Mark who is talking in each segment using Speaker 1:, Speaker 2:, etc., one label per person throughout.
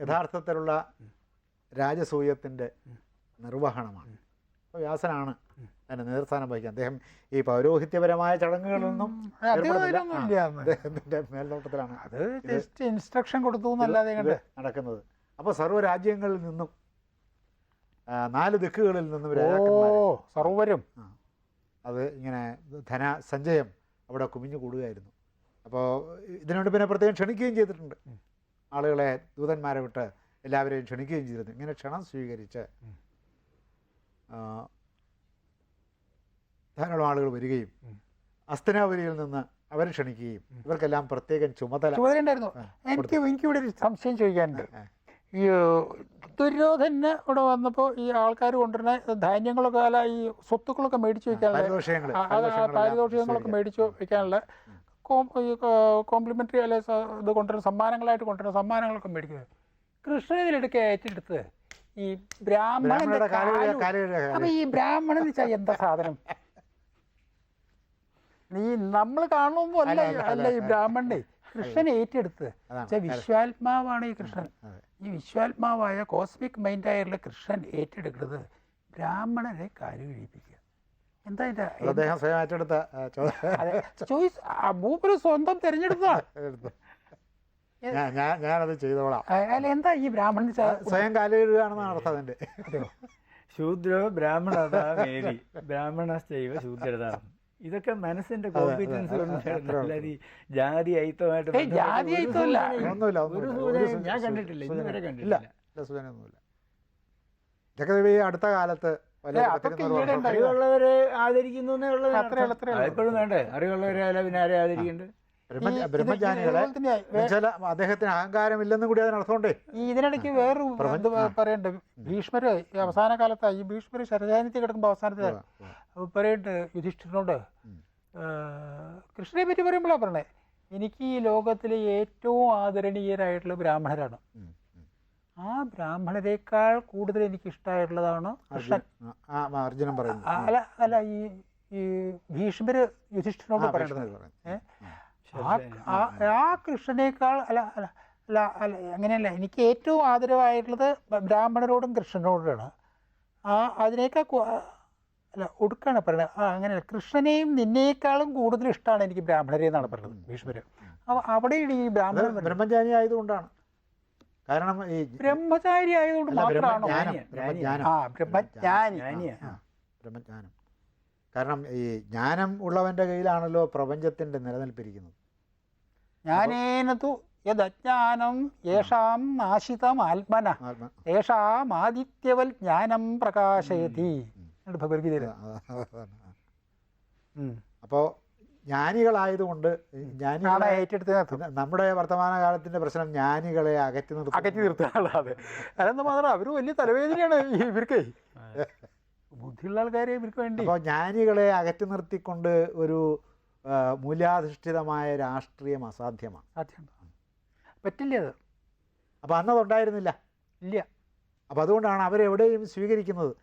Speaker 1: യഥാർത്ഥത്തിലുള്ള രാജസൂയത്തിൻ്റെ നിർവഹണമാണ്. അപ്പോൾ വ്യാസനാണ് അതിൻ്റെ നേതൃസ്ഥാനം വഹിക്കുക. അദ്ദേഹം ഈ പൗരോഹിത്യപരമായ ചടങ്ങുകളിൽ നിന്നും അദ്ദേഹത്തിൻ്റെ മേൽനോട്ടത്തിലാണ്
Speaker 2: അത് ജസ്റ്റ് ഇൻസ്ട്രക്ഷൻ കൊടുത്തു എന്നല്ലാതെ
Speaker 1: നടക്കുന്നത്. അപ്പോൾ സർവ്വരാജ്യങ്ങളിൽ നിന്നും 4 ദിക്കുകളിൽ നിന്നും
Speaker 2: സർവരും
Speaker 1: അത് ഇങ്ങനെ ധനസഞ്ചയം അവിടെ കുമിഞ്ഞു കൂടുകയായിരുന്നു. അപ്പോൾ ഇതിനുവേണ്ടി പിന്നെ പ്രത്യേകം ക്ഷണിക്കുകയും ചെയ്തിട്ടുണ്ട്. ആളുകളെ ദൂതന്മാരെ വിട്ട് എല്ലാവരെയും ക്ഷണിക്കുകയും ചെയ്തിരുന്നു. ഇങ്ങനെ ക്ഷണം സ്വീകരിച്ച് ധാരാളം ആളുകൾ വരികയും അസ്തനാപുരിയിൽ നിന്ന് അവരെ ക്ഷണിക്കുകയും ഇവർക്കെല്ലാം പ്രത്യേകം ചുമതല
Speaker 2: ഉണ്ടായിരുന്നു. എനിക്കിവിടെ ഒരു സംശയം ചോദിക്കാനുണ്ട്. ഈ ദുര്യോധന ഇവിടെ വന്നപ്പോൾ ഈ ആൾക്കാർ കൊണ്ടുവരുന്ന ധാന്യങ്ങളൊക്കെ അല്ല ഈ സ്വത്തുക്കളൊക്കെ മേടിച്ചു വയ്ക്കാനുള്ള പാരിതോഷികങ്ങളൊക്കെ മേടിച്ചു വയ്ക്കാനുള്ള കോംപ്ലിമെൻ്ററി അല്ലെ ഇത് കൊണ്ടുവരുന്ന സമ്മാനങ്ങളായിട്ട് കൊണ്ടുവരുന്ന സമ്മാനങ്ങളൊക്കെ മേടിക്കുന്നത് കൃഷ്ണനിലെടുക്കെ ഏറ്റെടുത്ത് ഈ ബ്രാഹ്മണന്റെ അപ്പൊ ഈ ബ്രാഹ്മണൻ വെച്ചാൽ എന്താ സാധനം? നീ നമ്മൾ കാണുമ്പോൾ അല്ല ഈ ബ്രാഹ്മണനെ കൃഷ്ണൻ ഏറ്റെടുത്ത് വിശ്വാത്മാവാണ് ഈ കൃഷ്ണൻ. ഈ വിശ്വാത്മാവായ കോസ്മിക് മൈൻഡായുള്ള കൃഷ്ണൻ ഏറ്റെടുക്കുന്നത് ബ്രാഹ്മണരെ കാല് കഴിപ്പിക്കുക. എന്താ ചോയ്സ്? മൂപ്പര് സ്വന്തം തിരഞ്ഞെടുത്തതാണ്.
Speaker 1: ഞാനത് ചെയ്തോളാം.
Speaker 2: അല്ല എന്താ ഈ ബ്രാഹ്മണൻ
Speaker 1: സ്വയം കാല് കഴുകുകയാണെന്നാണ് അർത്ഥം അതിൻ്റെ.
Speaker 3: ശൂദ്രോ ബ്രാഹ്മണതാ മേരി ബ്രാഹ്മണസ്ഥൈവ ശൂദ്രതാ. ഇതൊക്കെ മനസ്സിന്റെ കോമ്പറ്റൻസ് കൊണ്ടല്ലാതെ ജാതി അയിത്തമായിട്ട് ഞാൻ കണ്ടിട്ടില്ല, ഇന്നുവരെ കണ്ടിട്ടില്ല.
Speaker 1: ഇതൊക്കെ അടുത്ത കാലത്ത്
Speaker 3: അറിവുള്ളവരെ ആദരിക്കുന്നു എപ്പോഴും വേണ്ടേ? അറിവുള്ളവരെ അല്ല പിന്നെ ആരെ ആദരിക്കണ്ടേ?
Speaker 1: ബ്രഹ്മജ്ഞാനികളെ അദ്ദേഹത്തിന് അഹങ്കാരമില്ലെന്നും കൂടി അതിനർത്ഥമുണ്ടേ.
Speaker 2: ഈ ഇതിനിടയ്ക്ക് വേറൊരു പറയണ്ട്. ഭീഷ്മര് അവസാന കാലത്ത് ഈ ഭീഷ്മര് ശരജാനത്തിൽ കിടക്കുമ്പോൾ അവസാനത്തെ പറയണ്ട് യുധിഷ്ഠിരനോട് കൃഷ്ണനെ പറ്റി പറയുമ്പോഴാണ് പറയണേ, എനിക്ക് ഈ ലോകത്തിലെ ഏറ്റവും ആദരണീയരായിട്ടുള്ള ബ്രാഹ്മണരാണ്. ആ ബ്രാഹ്മണരെക്കാൾ കൂടുതൽ എനിക്ക് ഇഷ്ടമായിട്ടുള്ളതാണ് കൃഷ്ണൻ. അല്ല ഈ ഭീഷ്മര് യുധിഷ്ഠിരനോട് പറയണത് ആ കൃഷ്ണനേക്കാൾ അല്ല അങ്ങനെയല്ല, എനിക്ക് ഏറ്റവും ആദരവായിട്ടുള്ളത് ബ്രാഹ്മണരോടും കൃഷ്ണനോടാണ്. അതിനേക്കാൾ അല്ല ഒടുക്കാണ് പറയുന്നത്. അങ്ങനെയല്ല, കൃഷ്ണനെയും നിന്നേക്കാളും കൂടുതൽ ഇഷ്ടമാണ് എനിക്ക് ബ്രാഹ്മണരെ എന്നാണ് പറയുന്നത് ഭീഷ്മര്. അപ്പോൾ അവിടെയാണ് ഈ ബ്രാഹ്മണൻ
Speaker 1: ബ്രഹ്മചാരി ആയതുകൊണ്ടാണ്. കാരണം ഈ
Speaker 2: ബ്രഹ്മചാരി ആയതുകൊണ്ട് മാത്രമാണോ?
Speaker 1: ബ്രഹ്മജ്ഞാനം. കാരണം ഈ ജ്ഞാനം ഉള്ളവൻ്റെ കയ്യിലാണല്ലോ പ്രപഞ്ചത്തിൻ്റെ നിലനിൽപ്പിരിക്കുന്നത്.
Speaker 2: ജ്ഞാനേനതു യദജ്ഞാനം യേഷാം നാശിതം ആത്മന യേഷാം ആദിത്യവൽ ജ്ഞാനം പ്രകാശയതി ഭഗവത്ഗീത.
Speaker 1: അപ്പോൾ ജ്ഞാനികളായതുകൊണ്ട് നമ്മുടെ വർത്തമാന കാലത്തിന്റെ പ്രശ്നം ജ്ഞാനികളെ അകറ്റി
Speaker 2: നിർത്തുക. അതെന്താ മാത്രം അവർ വലിയ തലവേദനയാണ് ഇവർക്ക്, ബുദ്ധിയുള്ള ആൾക്കാരെ ഇവർക്ക് വേണ്ടി.
Speaker 1: അപ്പോൾ ജ്ഞാനികളെ അകറ്റി നിർത്തിക്കൊണ്ട് ഒരു മൂല്യാധിഷ്ഠിതമായ രാഷ്ട്രീയം അസാധ്യമാണ്.
Speaker 2: പറ്റില്ല അത്.
Speaker 1: അപ്പോൾ അന്നതുണ്ടായിരുന്നില്ല.
Speaker 2: ഇല്ല.
Speaker 1: അപ്പോൾ അതുകൊണ്ടാണ് അവരെവിടെയും സ്വീകരിക്കുന്നത്.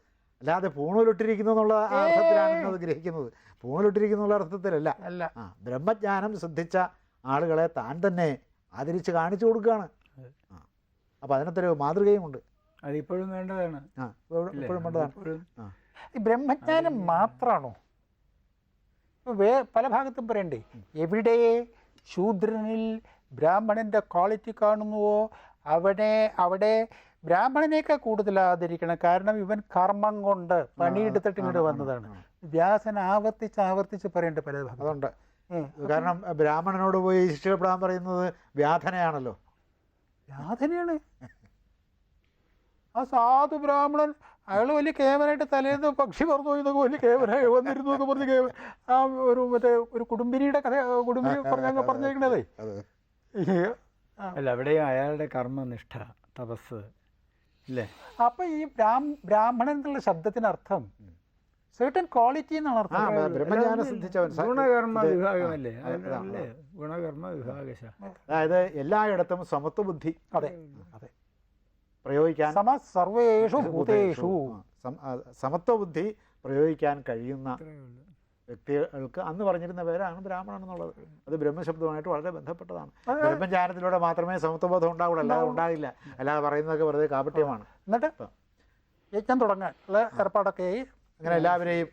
Speaker 1: അല്ലാതെ പൂണൂലിട്ടിരിക്കുന്നു എന്നുള്ള അർത്ഥത്തിലാണ് ഇന്നത് ഗ്രഹിക്കുന്നത്. പൂണൂലിട്ടിരിക്കുന്നുള്ള അർത്ഥത്തിലല്ല. ബ്രഹ്മജ്ഞാനം സിദ്ധിച്ച ആളുകളെ താൻ തന്നെ ആദരിച്ച് കാണിച്ചു കൊടുക്കുകയാണ്. അപ്പോൾ അതിനകത്തൊരു മാതൃകയുമുണ്ട്.
Speaker 3: അതിപ്പോഴും വേണ്ടതാണ്.
Speaker 1: ഇപ്പോഴും വേണ്ടതാണ്.
Speaker 2: ബ്രഹ്മജ്ഞാനം മാത്രമാണോ? പല ഭാഗത്തും പറയണ്ടേ, എവിടെ ശൂദ്രനിൽ ബ്രാഹ്മണന്റെ ക്വാളിറ്റി കാണുന്നുവോ അവിടെ ബ്രാഹ്മണനേക്കാൾ കൂടുതൽ ആദരിക്കണം. കാരണം ഇവൻ കർമ്മം കൊണ്ട് പണിയെടുത്തിട്ട് ഇങ്ങോട്ട് വന്നതാണ്. വ്യാസൻ ആവർത്തിച്ച് പറയണ്ട പല ഭാഗം.
Speaker 1: അതുകൊണ്ട് കാരണം ബ്രാഹ്മണനോട് പോയി ശിക്ഷപ്പെടാൻ പറയുന്നത് വ്യാധനയാണല്ലോ.
Speaker 2: വ്യാധനയാണ്. ആ സാധു ബ്രാഹ്മണൻ അയാൾ വലിയ കേവനായിട്ട് തലേന്ന് പക്ഷി പറഞ്ഞു പോയി വലിയ കേവനായി വന്നിരുന്നു എന്ന് പറഞ്ഞ് ആ മറ്റേ ഒരു കുടുംബിനിയുടെ കഥ പറഞ്ഞേക്കണതേ.
Speaker 3: അല്ല, അവിടെയും അയാളുടെ കർമ്മനിഷ്ഠ, തപസ് ഇല്ലേ?
Speaker 2: അപ്പൊ ഈ ബ്രാഹ്മണൻ എന്നുള്ള ശബ്ദത്തിനർത്ഥം certain quality എന്നാണ് അർത്ഥം.
Speaker 1: ബ്രഹ്മജ്ഞാനം സിദ്ധിച്ചവൻ.
Speaker 3: ഗുണകർമ്മ വിഭാഗമല്ലേ? ഗുണകർമ്മ വിഭാഗശ.
Speaker 1: അതായത് എല്ലായിടത്തും സമത്വ ബുദ്ധി പ്രയോഗിക്കാൻ,
Speaker 2: സർവേഷു ഭൂതേഷു
Speaker 1: സമത്വ ബുദ്ധി പ്രയോഗിക്കാൻ കഴിയുന്ന വ്യക്തികൾക്ക് അന്ന് പറഞ്ഞിരുന്ന പേരാണ് ബ്രാഹ്മണൻ എന്നുള്ളത്. അത് ബ്രഹ്മശബ്ദവുമായിട്ട് വളരെ ബന്ധപ്പെട്ടതാണ്. ബ്രഹ്മജ്ഞാനത്തിലൂടെ മാത്രമേ സമത്വബോധം ഉണ്ടാവുള്ളൂ, അല്ലാതെ ഉണ്ടാകില്ല. അല്ലാതെ പറയുന്നതൊക്കെ വെറുതെ കാപട്യമാണ്.
Speaker 2: എന്നിട്ട് യജ്ഞം തുടങ്ങാൻ ഉള്ള ഏർപ്പാടൊക്കെ ആയി.
Speaker 1: അങ്ങനെ എല്ലാവരെയും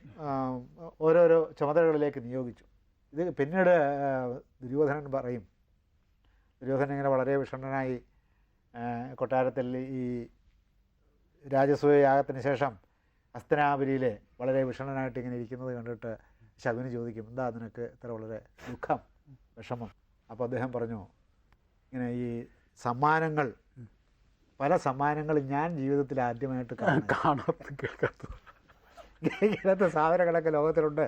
Speaker 1: ഓരോരോ ചുമതലകളിലേക്ക് നിയോഗിച്ചു. ഇത് പിന്നീട് ദുര്യോധനൻ പറയും. ദുര്യോധനൻ ഇങ്ങനെ വളരെ വിഷണ്ണനായി കൊട്ടാരത്തിൽ ഈ രാജസൂയ യാഗത്തിന് ശേഷം ഹസ്തനാപുരിയിൽ വളരെ വിഷണ്ണനായിട്ട് ഇങ്ങനെ ഇരിക്കുന്നത് കണ്ടിട്ട് ശകുനി ചോദിക്കും, എന്താ നിനക്ക് ഇത്ര വളരെ ദുഃഖം, വിഷമം? അപ്പോൾ അദ്ദേഹം പറഞ്ഞു, ഇങ്ങനെ ഈ സമ്മാനങ്ങൾ, പല സമ്മാനങ്ങളും ഞാൻ ജീവിതത്തിൽ ആദ്യമായിട്ട്
Speaker 2: കാണാത്ത കേൾക്കാത്ത
Speaker 1: ഇങ്ങനത്തെ സാധനങ്ങളൊക്കെ ലോകത്തിലുണ്ട്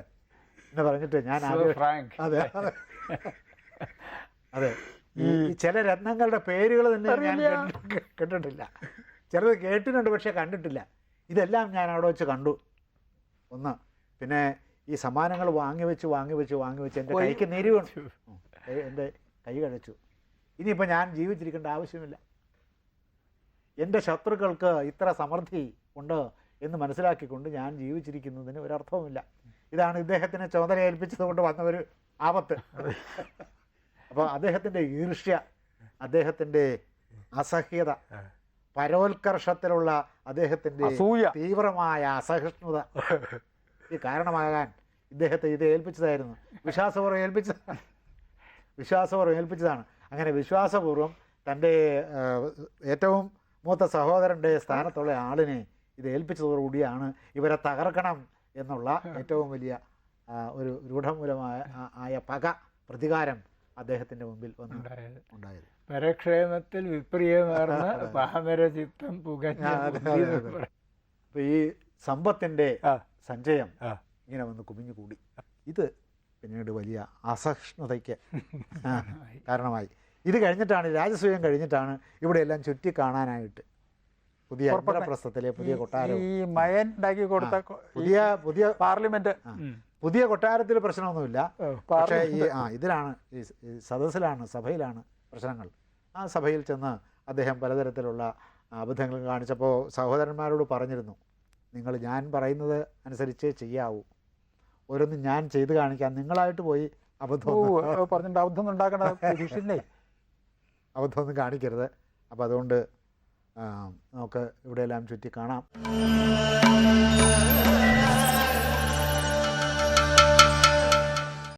Speaker 1: എന്ന് പറഞ്ഞിട്ട് ഞാൻ അതെ അതെ ഈ ചില രത്നങ്ങളുടെ പേരുകൾ തന്നെ ഞാൻ കേട്ടിട്ടില്ല. ചിലത് കേട്ടിട്ടുണ്ട് പക്ഷെ കണ്ടിട്ടില്ല. ഇതെല്ലാം ഞാൻ അവിടെ വെച്ച് കണ്ടു. ഒന്ന് പിന്നെ ഈ സമ്മാനങ്ങൾ വാങ്ങി വെച്ച് എൻ്റെ കൈക്ക് നീര് വീണു, എൻ്റെ കൈ കഴിച്ചു. ഇനിയിപ്പോൾ ഞാൻ ജീവിച്ചിരിക്കേണ്ട ആവശ്യമില്ല. എൻ്റെ ശത്രുക്കൾക്ക് ഇത്ര സമൃദ്ധി ഉണ്ട് എന്ന് മനസ്സിലാക്കിക്കൊണ്ട് ഞാൻ ജീവിച്ചിരിക്കുന്നതിന് ഒരർത്ഥവുമില്ല. ഇതാണ് ഇദ്ദേഹത്തിനെ ചുമതല ഏൽപ്പിച്ചത് കൊണ്ട് വന്ന ഒരു ആപത്ത്. അപ്പോൾ അദ്ദേഹത്തിൻ്റെ ഈർഷ്യ, അദ്ദേഹത്തിൻ്റെ അസഹ്യത, പരോത്കർഷത്തിലുള്ള അദ്ദേഹത്തിൻ്റെ തീവ്രമായ അസഹിഷ്ണുത ഈ കാരണമാകാൻ ഇദ്ദേഹത്തെ ഇത് ഏൽപ്പിച്ചതായിരുന്നു. വിശ്വാസപൂർവ്വം ഏൽപ്പിച്ചതാണ്. അങ്ങനെ വിശ്വാസപൂർവ്വം തൻ്റെ ഏറ്റവും മൂത്ത സഹോദരൻ്റെ സ്ഥാനത്തുള്ള ആളിനെ ഇത് ഏൽപ്പിച്ചതോടുകൂടിയാണ് ഇവരെ തകർക്കണം എന്നുള്ള ഏറ്റവും വലിയ ഒരു രൂഢമൂലമായ പക, പ്രതികാരം അദ്ദേഹത്തിൻ്റെ മുമ്പിൽ ഉണ്ടായത്.
Speaker 3: പരക്ഷേമത്തിൽ വിപ്രിയമാർന്ന പാമരചിത്തം പുകഞ്ഞ.
Speaker 1: അപ്പോൾ ഈ സമ്പത്തിൻ്റെ സഞ്ചയം ഇങ്ങനെ വന്ന് കുമിഞ്ഞുകൂടി. ഇത് പിന്നീട് വലിയ അസഹിഷ്ണുതയ്ക്ക് കാരണമായി. ഇത് കഴിഞ്ഞിട്ടാണ്, രാജസൂയം കഴിഞ്ഞിട്ടാണ് ഇവിടെയെല്ലാം ചുറ്റി കാണാനായിട്ട് പുതിയ ഇന്ദ്രപ്രസ്ഥത്തിലെ പുതിയ കൊട്ടാരം,
Speaker 2: ഈ മയൻ ഉണ്ടാക്കി കൊടുത്ത
Speaker 1: പുതിയ
Speaker 2: പാർലമെന്റ്,
Speaker 1: പുതിയ കൊട്ടാരത്തിൽ പ്രശ്നമൊന്നുമില്ല. പക്ഷേ ഇതിലാണ്, ഈ സദസ്സിലാണ്, സഭയിലാണ് പ്രശ്നങ്ങൾ. ആ സഭയിൽ ചെന്ന് അദ്ദേഹം പലതരത്തിലുള്ള അബദ്ധങ്ങൾ കാണിച്ചപ്പോൾ സഹോദരന്മാരോട് പറഞ്ഞിരുന്നു, നിങ്ങൾ ഞാൻ പറയുന്നത് അനുസരിച്ചേ ചെയ്യാവൂ, ഓരോന്നും ഞാൻ ചെയ്ത് കാണിക്കാം, നിങ്ങളായിട്ട് പോയി
Speaker 2: പറഞ്ഞിട്ട് അബദ്ധം ഉണ്ടാക്കണ ശിഷ്യനെ
Speaker 1: അബദ്ധമൊന്നും കാണിക്കരുത്. അപ്പോൾ അതുകൊണ്ട് നമുക്ക് ഇവിടെയെല്ലാം ചുറ്റി കാണാം.